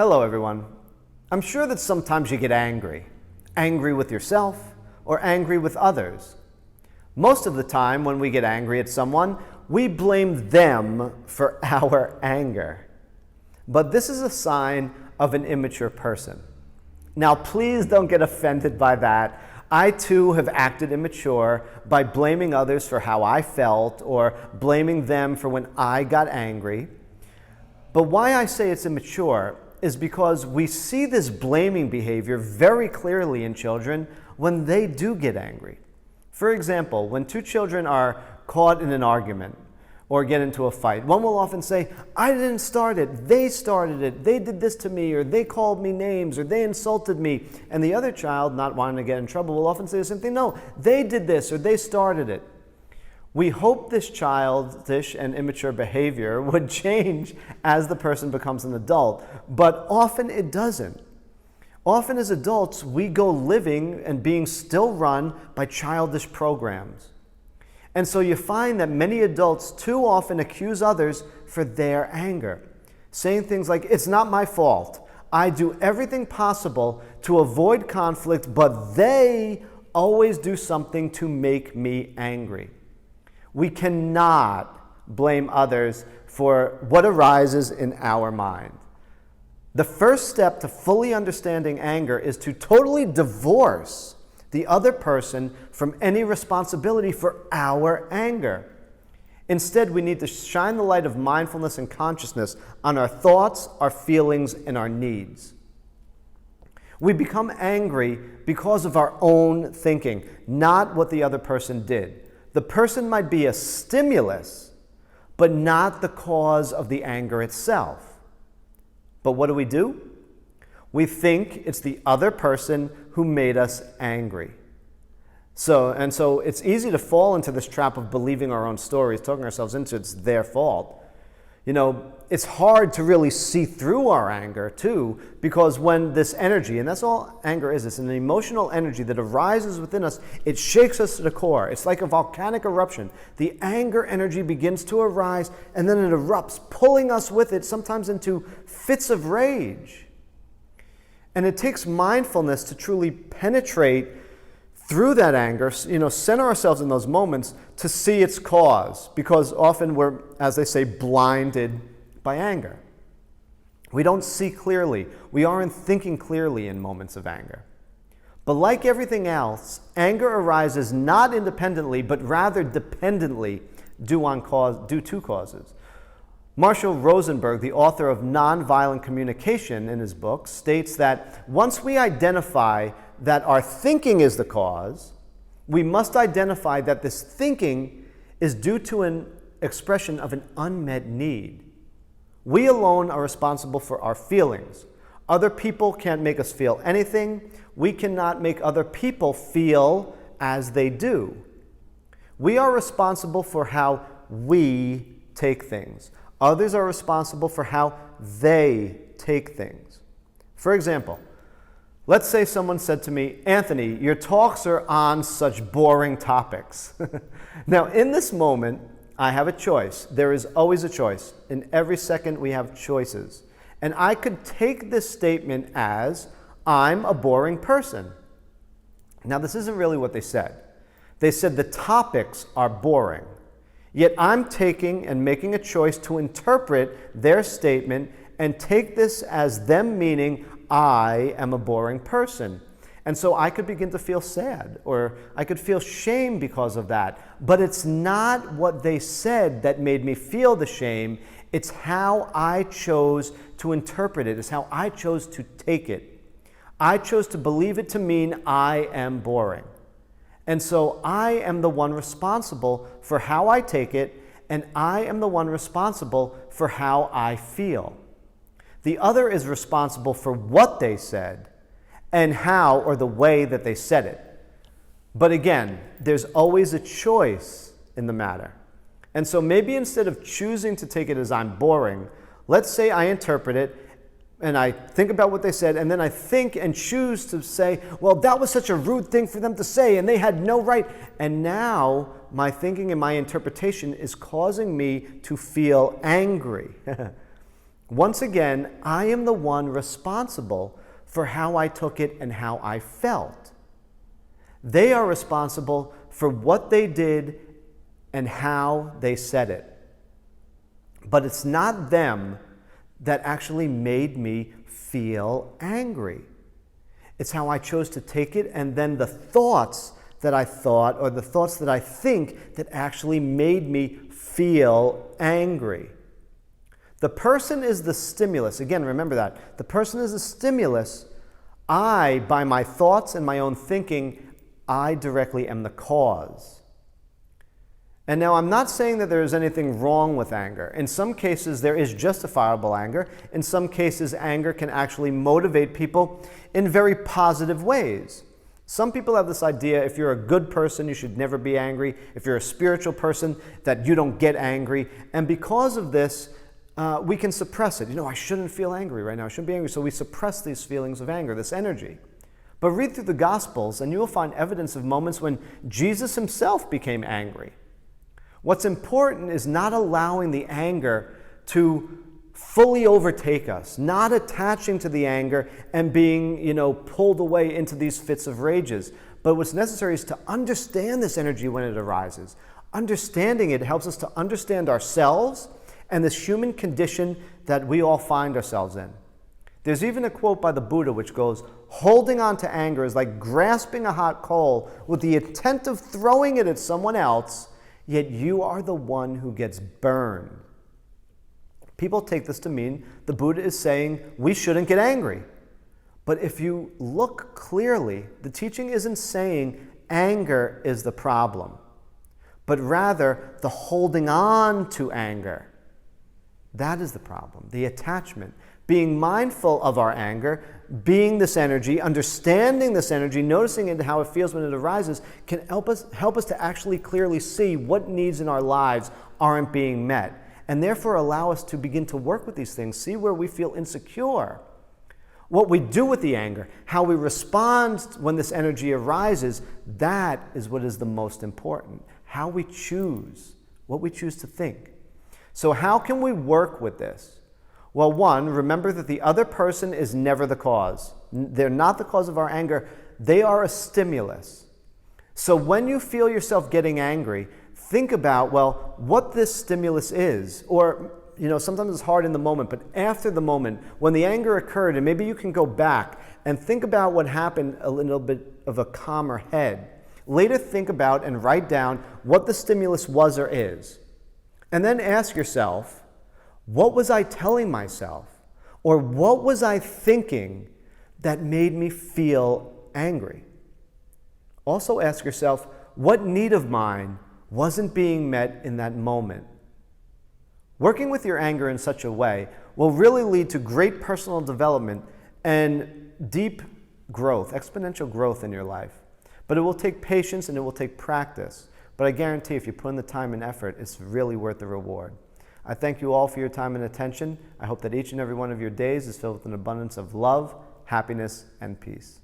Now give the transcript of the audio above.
Hello everyone. I'm sure that sometimes you get angry. Angry with yourself or angry with others. Most of the time when we get angry at someone, we blame them for our anger. But this is a sign of an immature person. Now please don't get offended by that. I too have acted immature by blaming others for how I felt or blaming them for when I got angry. But why I say it's immature is because we see this blaming behavior very clearly in children when they do get angry. For example, when two children are caught in an argument or get into a fight, one will often say, I didn't start it, they started it, they did this to me, or they called me names, or they insulted me. And the other child, not wanting to get in trouble, will often say the same thing, no, they did this, or they started it. We hope this childish and immature behavior would change as the person becomes an adult, but often it doesn't. Often as adults, we go living and being still run by childish programs. And so you find that many adults too often accuse others for their anger, saying things like, it's not my fault. I do everything possible to avoid conflict, but they always do something to make me angry. We cannot blame others for what arises in our mind. The first step to fully understanding anger is to totally divorce the other person from any responsibility for our anger. Instead, we need to shine the light of mindfulness and consciousness on our thoughts, our feelings, and our needs. We become angry because of our own thinking, not what the other person did. The person might be a stimulus, but not the cause of the anger itself. But what do? We think it's the other person who made us angry. So it's easy to fall into this trap of believing our own stories, talking ourselves into it's their fault. You know, it's hard to really see through our anger too, because when this energy, and that's all anger is, it's an emotional energy that arises within us, it shakes us to the core. It's like a volcanic eruption. The anger energy begins to arise and then it erupts, pulling us with it, sometimes into fits of rage. And it takes mindfulness to truly penetrate through that anger, center ourselves in those moments to see its cause, because often we're, as they say, blinded by anger. We don't see clearly. We aren't thinking clearly in moments of anger. But like everything else, anger arises not independently, but rather dependently due to causes. Marshall Rosenberg, the author of Nonviolent Communication in his book, states that once we identify that our thinking is the cause, we must identify that this thinking is due to an expression of an unmet need. We alone are responsible for our feelings. Other people can't make us feel anything. We cannot make other people feel as they do. We are responsible for how we take things. Others are responsible for how they take things. For example, let's say someone said to me, Anthony, your talks are on such boring topics. Now, in this moment, I have a choice. There is always a choice. In every second, we have choices. And I could take this statement as, I'm a boring person. Now, this isn't really what they said. They said the topics are boring. Yet I'm taking and making a choice to interpret their statement and take this as them meaning I am a boring person. And so I could begin to feel sad, or I could feel shame because of that. But it's not what they said that made me feel the shame. It's how I chose to interpret it. It's how I chose to take it. I chose to believe it to mean I am boring. And so I am the one responsible for how I take it, and I am the one responsible for how I feel. The other is responsible for what they said and how or the way that they said it. But again, there's always a choice in the matter. And so maybe instead of choosing to take it as I'm boring, let's say I interpret it and I think about what they said, and then I think and choose to say, well, that was such a rude thing for them to say, and they had no right. And now my thinking and my interpretation is causing me to feel angry. Once again, I am the one responsible for how I took it and how I felt. They are responsible for what they did and how they said it. But it's not them that actually made me feel angry. It's how I chose to take it, and then the thoughts that I thought or the thoughts that I think that actually made me feel angry. The person is the stimulus. Again, remember that. The person is the stimulus. I, by my thoughts and my own thinking, I directly am the cause. And now I'm not saying that there is anything wrong with anger. In some cases, there is justifiable anger. In some cases, anger can actually motivate people in very positive ways. Some people have this idea, if you're a good person, you should never be angry. If you're a spiritual person, that you don't get angry. And because of this, we can suppress it. I shouldn't feel angry right now. I shouldn't be angry. So we suppress these feelings of anger, this energy. But read through the Gospels, and you will find evidence of moments when Jesus himself became angry. What's important is not allowing the anger to fully overtake us, not attaching to the anger and being, pulled away into these fits of rages. But what's necessary is to understand this energy when it arises. Understanding it helps us to understand ourselves and this human condition that we all find ourselves in. There's even a quote by the Buddha which goes, "Holding on to anger is like grasping a hot coal with the intent of throwing it at someone else, yet you are the one who gets burned." People take this to mean the Buddha is saying we shouldn't get angry. But if you look clearly, the teaching isn't saying anger is the problem, but rather the holding on to anger. That is the problem, the attachment. Being mindful of our anger, being this energy, understanding this energy, noticing it and how it feels when it arises, can help us to actually clearly see what needs in our lives aren't being met, and therefore allow us to begin to work with these things, see where we feel insecure, what we do with the anger, how we respond when this energy arises. That is what is the most important, how we choose, what we choose to think. So how can we work with this? Well, one, remember that the other person is never the cause. They're not the cause of our anger. They are a stimulus. So when you feel yourself getting angry, think about, what this stimulus is. Or, sometimes it's hard in the moment, but after the moment, when the anger occurred, and maybe you can go back and think about what happened a little bit of a calmer head. Later, think about and write down what the stimulus was or is. And then ask yourself, what was I telling myself? Or what was I thinking that made me feel angry? Also ask yourself, what need of mine wasn't being met in that moment? Working with your anger in such a way will really lead to great personal development and deep growth, exponential growth in your life. But it will take patience and it will take practice. But I guarantee if you put in the time and effort, it's really worth the reward. I thank you all for your time and attention. I hope that each and every one of your days is filled with an abundance of love, happiness, and peace.